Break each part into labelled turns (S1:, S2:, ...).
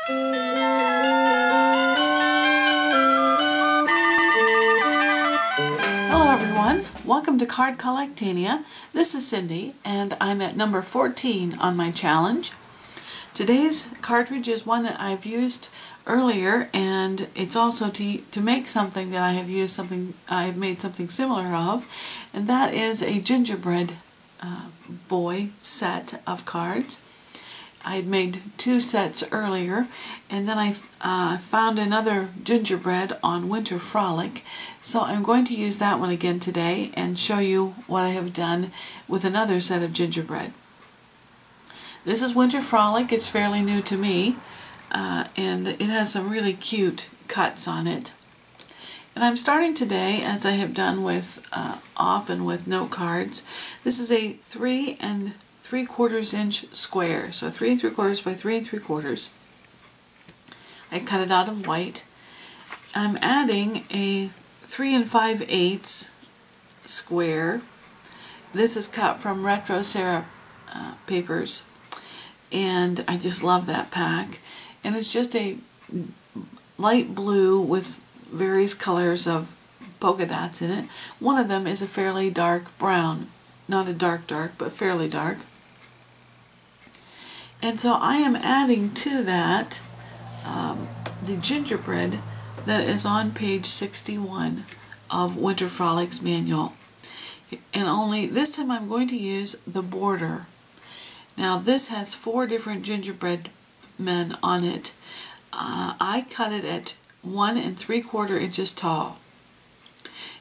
S1: Hello everyone, welcome to Card Collectanea. This is Cindy and I'm at number 14 on my challenge. Today's cartridge is one that I've used earlier, and it's also to make something that I've made something similar of, and that is a gingerbread boy set of cards. I had made 2 sets earlier, and then I found another gingerbread on Winter Frolic, so I'm going to use that one again today and show you what I have done with another set of gingerbread. This is Winter Frolic. It's fairly new to me, and it has some really cute cuts on it. And I'm starting today, as I have done with often with note cards. This is a 3 3/4 inch square, so 3 3/4 by 3 3/4. I cut it out of white. I'm adding a 3 5/8 square. This is cut from Retro Sarah papers, and I just love that pack. And it's just a light blue with various colors of polka dots in it. One of them is a fairly dark brown, not a dark, but fairly dark. And so I am adding to that the gingerbread that is on page 61 of Winter Frolic's manual. And only this time I'm going to use the border. Now this has 4 different gingerbread men on it. I cut it at 1 3/4 inches tall.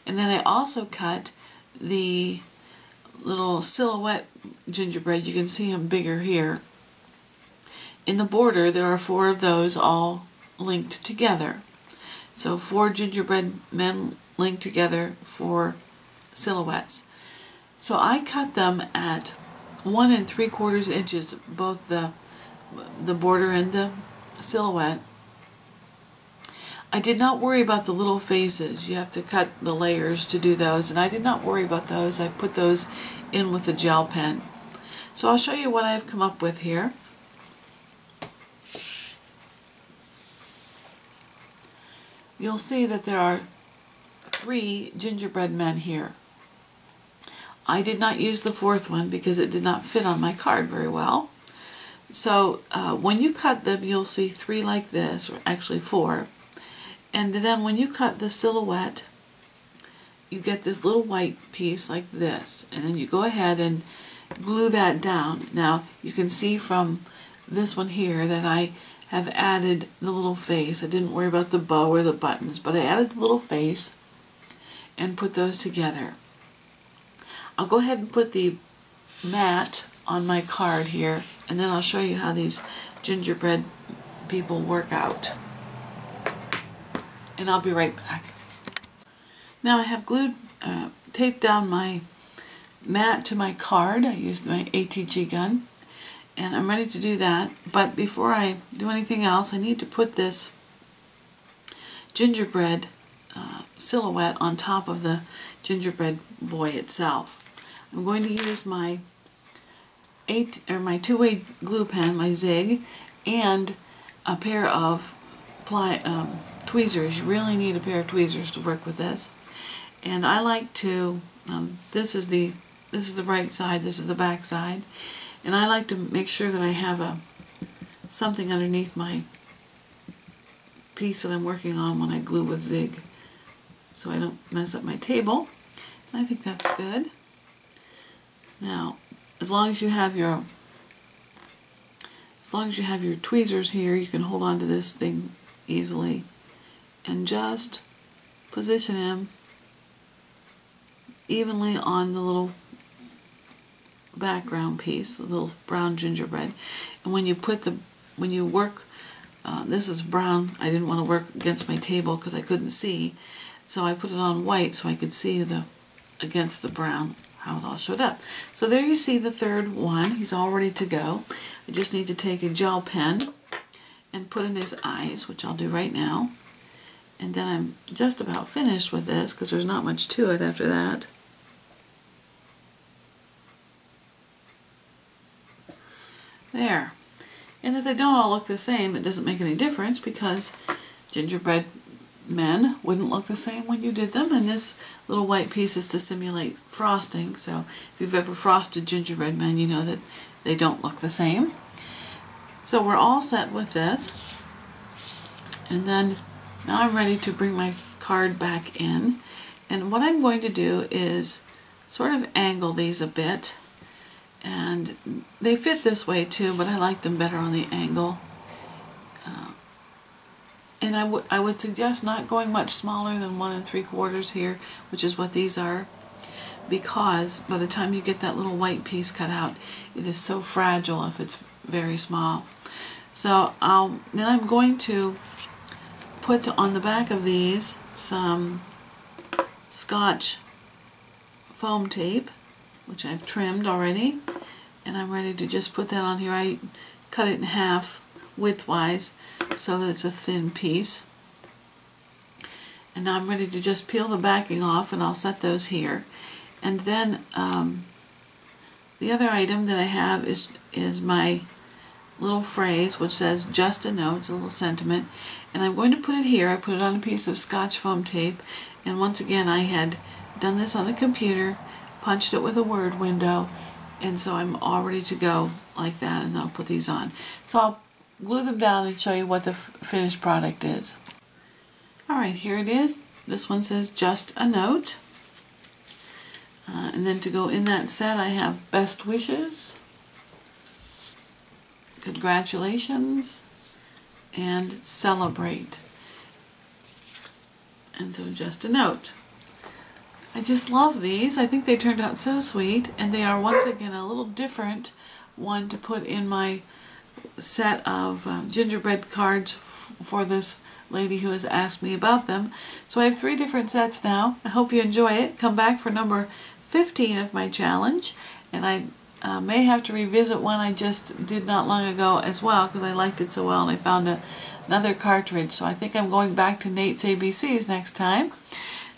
S1: And then I also cut the little silhouette gingerbread. You can see them bigger here. In the border there are 4 of those all linked together. So 4 gingerbread men linked together, 4 silhouettes. So I cut them at 1 3/4 inches, both the border and the silhouette. I did not worry about the little faces. You have to cut the layers to do those, and I did not worry about those. I put those in with a gel pen. So I'll show you what I've come up with here. You'll see that there are 3 gingerbread men here. I did not use the 4th one because it did not fit on my card very well. So when you cut them, you'll see 3 like this, or actually 4. And then when you cut the silhouette, you get this little white piece like this. And then you go ahead and glue that down. Now you can see from this one here that I have added the little face. I didn't worry about the bow or the buttons, but I added the little face and put those together. I'll go ahead and put the mat on my card here, and then I'll show you how these gingerbread people work out. And I'll be right back. Now I have taped down my mat to my card. I used my ATG gun, and I'm ready to do that. But before I do anything else, I need to put this gingerbread silhouette on top of the gingerbread boy itself. I'm going to use my 2-way glue pen, my Zig, and a pair of tweezers. You really need a pair of tweezers to work with this. And I like to, this is the right side, this is the back side, and I like to make sure that I have something underneath my piece that I'm working on when I glue with Zig, so I don't mess up my table. I think that's good. Now, as long as you have your tweezers here, you can hold on to this thing easily and just position him evenly on the little background piece, the little brown gingerbread. And when you work, this is brown. I didn't want to work against my table because I couldn't see, so I put it on white so I could see against the brown how it all showed up. So there you see the 3rd one. He's all ready to go. I just need to take a gel pen and put in his eyes, which I'll do right now. And then I'm just about finished with this because there's not much to it after that. There. And if they don't all look the same, it doesn't make any difference because gingerbread men wouldn't look the same when you did them, and this little white piece is to simulate frosting. So if you've ever frosted gingerbread men, you know that they don't look the same. So we're all set with this. And then now I'm ready to bring my card back in. And what I'm going to do is sort of angle these a bit. And they fit this way too, but I like them better on the angle. And I would suggest not going much smaller than 1 3/4 here, which is what these are, because by the time you get that little white piece cut out, it is so fragile if it's very small. So then I'm going to put on the back of these some Scotch foam tape, which I've trimmed already, and I'm ready to just put that on here. I cut it in half widthwise so that it's a thin piece. And now I'm ready to just peel the backing off, and I'll set those here. And then the other item that I have is my little phrase which says "just a note." It's a little sentiment, and I'm going to put it here. I put it on a piece of Scotch foam tape, and once again I had done this on the computer, punched it with a word window, and so I'm all ready to go like that. And then I'll put these on. So I'll glue them down and show you what the finished product is. Alright, here it is. This one says "just a note." And then to go in that set I have "best wishes," "congratulations," and "celebrate." And so "just a note." I just love these. I think they turned out so sweet, and they are once again a little different one to put in my set of gingerbread cards for this lady who has asked me about them. So I have 3 different sets now. I hope you enjoy it. Come back for number 15 of my challenge, and I may have to revisit one I just did not long ago as well, because I liked it so well and I found another cartridge. So I think I'm going back to Nate's ABCs next time.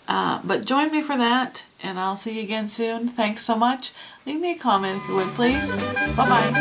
S1: But join me for that, and I'll see you again soon. Thanks so much. Leave me a comment if you would, please. Bye-bye.